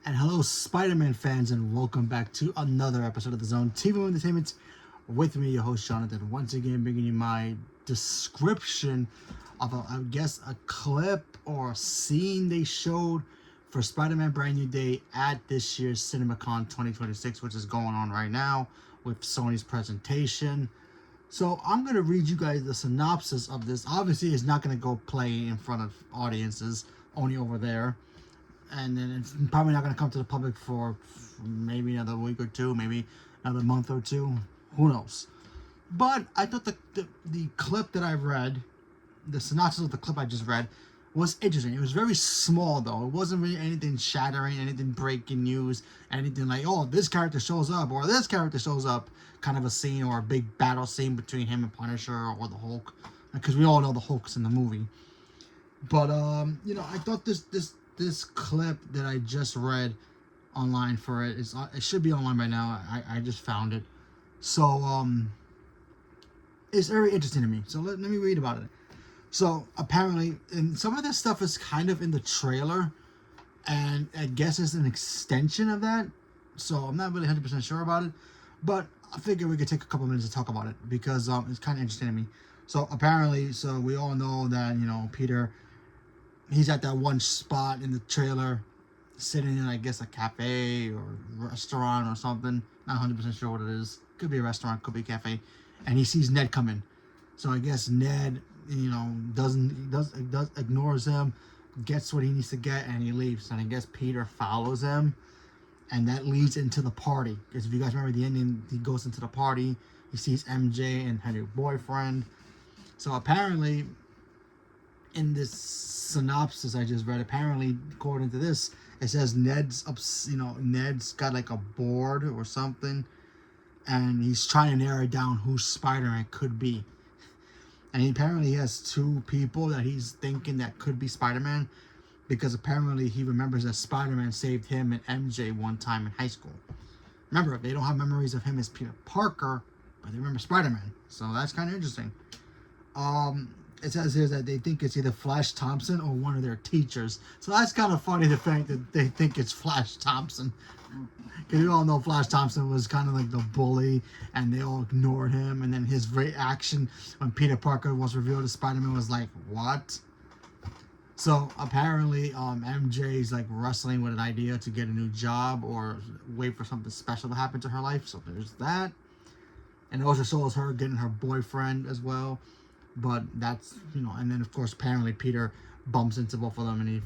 And hello, Spider-Man fans, and welcome back to another episode of the Zone TV Entertainment with me, your host Jonathan. Once again, bringing you my description of, I guess, a clip or a scene they showed for Spider-Man Brand New Day at this year's CinemaCon 2026, which is going on right now with Sony's presentation. So I'm going to read you guys the synopsis of this. Obviously, it's not going to go play in front of audiences, only over there. And then it's probably not going to come to the public for maybe another week or two, maybe another month or two. Who knows? But I thought the clip that I read, the synopsis of the clip I just read, was interesting. It was very small, though. It wasn't really anything shattering, anything breaking news, anything like, oh, this character shows up, or this character shows up, kind of a scene, or a big battle scene between him and Punisher, or the Hulk. Because we all know the Hulk's in the movie. But, I thought this clip that I just read online for it should be online by now. I just found it. So, it's very interesting to me. So let me read about it. So apparently, and some of this stuff is kind of in the trailer, and I guess it's an extension of that. So I'm not really 100% sure about it, but I figure we could take a couple minutes to talk about it because it's kind of interesting to me. So apparently, so we all know that, Peter, he's at that one spot in the trailer, sitting in, I guess, a cafe or restaurant or something. Not 100% sure what it is. Could be a restaurant, could be a cafe. And he sees Ned come in. So I guess Ned, ignores him, gets what he needs to get, and he leaves. And I guess Peter follows him, and that leads into the party. Because if you guys remember the ending, he goes into the party, he sees MJ and her new boyfriend. So apparently, in this synopsis I just read, apparently, according to this, it says Ned's got like a board or something, and he's trying to narrow down who Spider-Man could be. And apparently he has two people that he's thinking that could be Spider-Man, because apparently he remembers that Spider-Man saved him and MJ one time in high school. Remember, they don't have memories of him as Peter Parker, but they remember Spider-Man. So that's kind of interesting. It says here that they think it's either Flash Thompson or one of their teachers. So that's kind of funny, the fact that they think it's Flash Thompson. Because you all know Flash Thompson was kind of like the bully, and they all ignored him. And then his reaction when Peter Parker was revealed as Spider-Man was like, what? So apparently MJ's like wrestling with an idea to get a new job or wait for something special to happen to her life. So there's that. And it also shows her getting her boyfriend as well. But that's, and then of course apparently Peter bumps into both of them,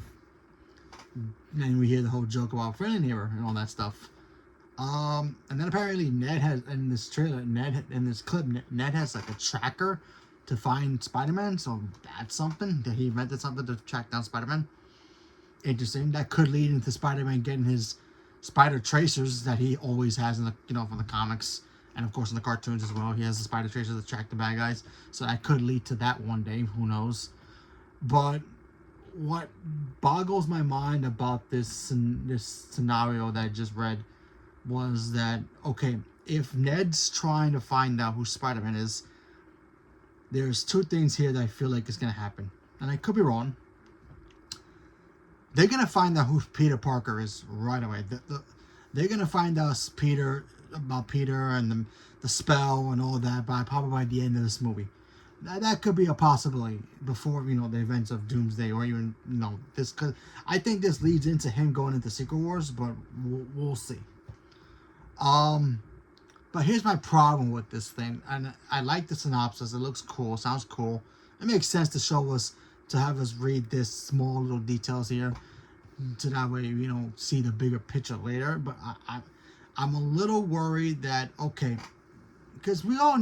and we hear the whole joke about friendly neighbor and all that stuff. And then apparently Ned has, in this trailer, in this clip, Ned has like a tracker to find Spider-Man. So that's something, that he invented something to track down Spider-Man. Interesting. That could lead into Spider-Man getting his spider tracers that he always has in the, from the comics. And of course in the cartoons as well, he has the spider tracers to track the bad guys. So that could lead to that one day. Who knows? But what boggles my mind about this scenario that I just read was that, okay, if Ned's trying to find out who Spider-Man is, there's two things here that I feel like is going to happen. And I could be wrong. They're going to find out who Peter Parker is right away. They're going to find out about Peter and the spell and all that probably by the end of this movie. That could be a possibility before, the events of Doomsday, or even, this. Cause I think this leads into him going into Secret Wars, but we'll see. But here's my problem with this thing, and I like the synopsis. It looks cool, sounds cool. It makes sense to have us read this small little details here, so that way see the bigger picture later. But I'm a little worried that, okay, because we all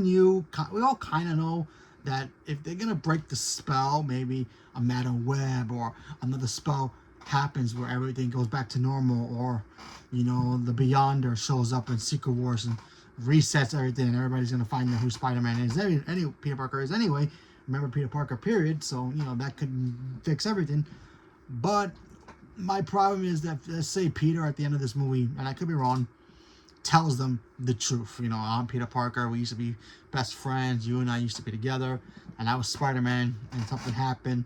kind of know that if they're gonna break the spell, maybe a Madam Web or another spell happens where everything goes back to normal, or the Beyonder shows up in Secret Wars and resets everything, and everybody's gonna find out who Spider-Man is. Any Peter Parker is anyway. Remember Peter Parker, period. So that could fix everything. But my problem is that, let's say Peter at the end of this movie, and I could be wrong, tells them the truth. I'm Peter Parker. We used to be best friends. You and I used to be together, and I was Spider-Man, and something happened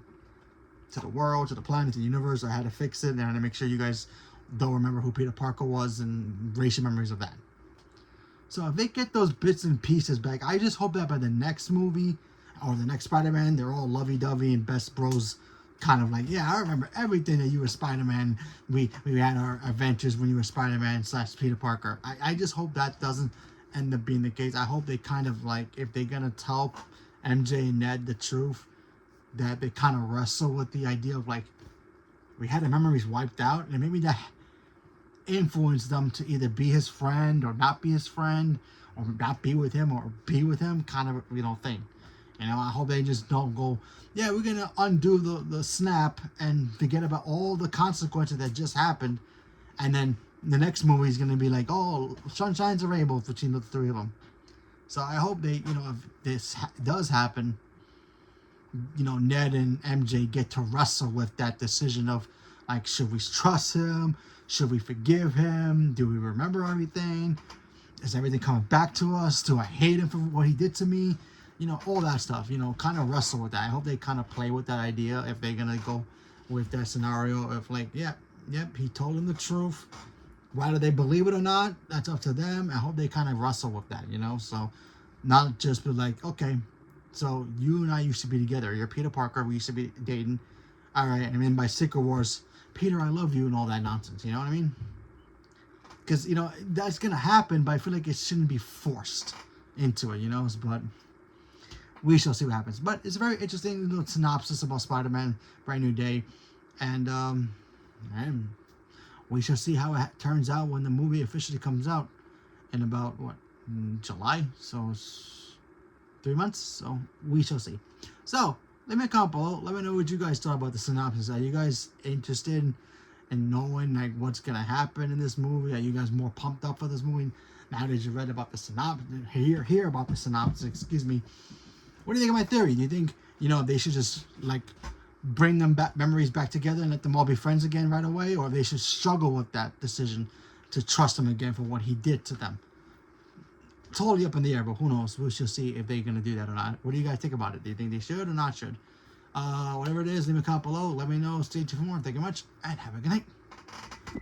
to the world, to the planet, to the universe. I had to fix it, and I had to make sure you guys they'll remember who Peter Parker was and racial memories of that. So if they get those bits and pieces back, I just hope that by the next movie or the next Spider-Man, they're all lovey-dovey and best bros, kind of like, yeah, I remember everything that you were Spider-Man. We had our adventures when you were Spider-Man / Peter Parker. I just hope that doesn't end up being the case. I hope they kind of like, if they're gonna tell MJ and Ned the truth, that they kind of wrestle with the idea of like, we had our memories wiped out, and maybe that influence them to either be his friend or not be his friend, or not be with him or be with him, kind of, thing. I hope they just don't go, yeah, we're gonna undo the snap and forget about all the consequences that just happened, and then the next movie is gonna be like, oh, sunshine's a rainbow between the three of them. So I hope they, if this does happen, Ned and MJ get to wrestle with that decision of like, should we trust him? Should we forgive him? Do we remember everything? Is everything coming back to us? Do I hate him for what he did to me? All that stuff, kind of wrestle with that. I hope they kind of play with that idea if they're going to go with that scenario of like, yep, he told him the truth. Whether they believe it or not, that's up to them. I hope they kind of wrestle with that, so not just be like, okay, so you and I used to be together. You're Peter Parker. We used to be dating. All right. And then by Secret Wars, Peter, I love you and all that nonsense. You know what I mean? Because, that's going to happen, but I feel like it shouldn't be forced into it, but we shall see what happens. But it's a very interesting little synopsis about Spider-Man, Brand New Day. And we shall see how it turns out when the movie officially comes out in about, July? So it's 3 months. So we shall see. So let me comment below. Let me know what you guys thought about the synopsis. Are you guys interested in knowing like what's gonna happen in this movie? Are you guys more pumped up for this movie now that you read about the synopsis? Hear about the synopsis. Excuse me. What do you think of my theory? Do you think they should just like bring them back, memories back together, and let them all be friends again right away, or they should struggle with that decision to trust him again for what he did to them? Totally up in the air, but who knows? We shall see if they're gonna do that or not. What do you guys think about it? Do you think they should or not should? Whatever it is, leave a comment below. Let me know. Stay tuned for more. Thank you much, and have a good night.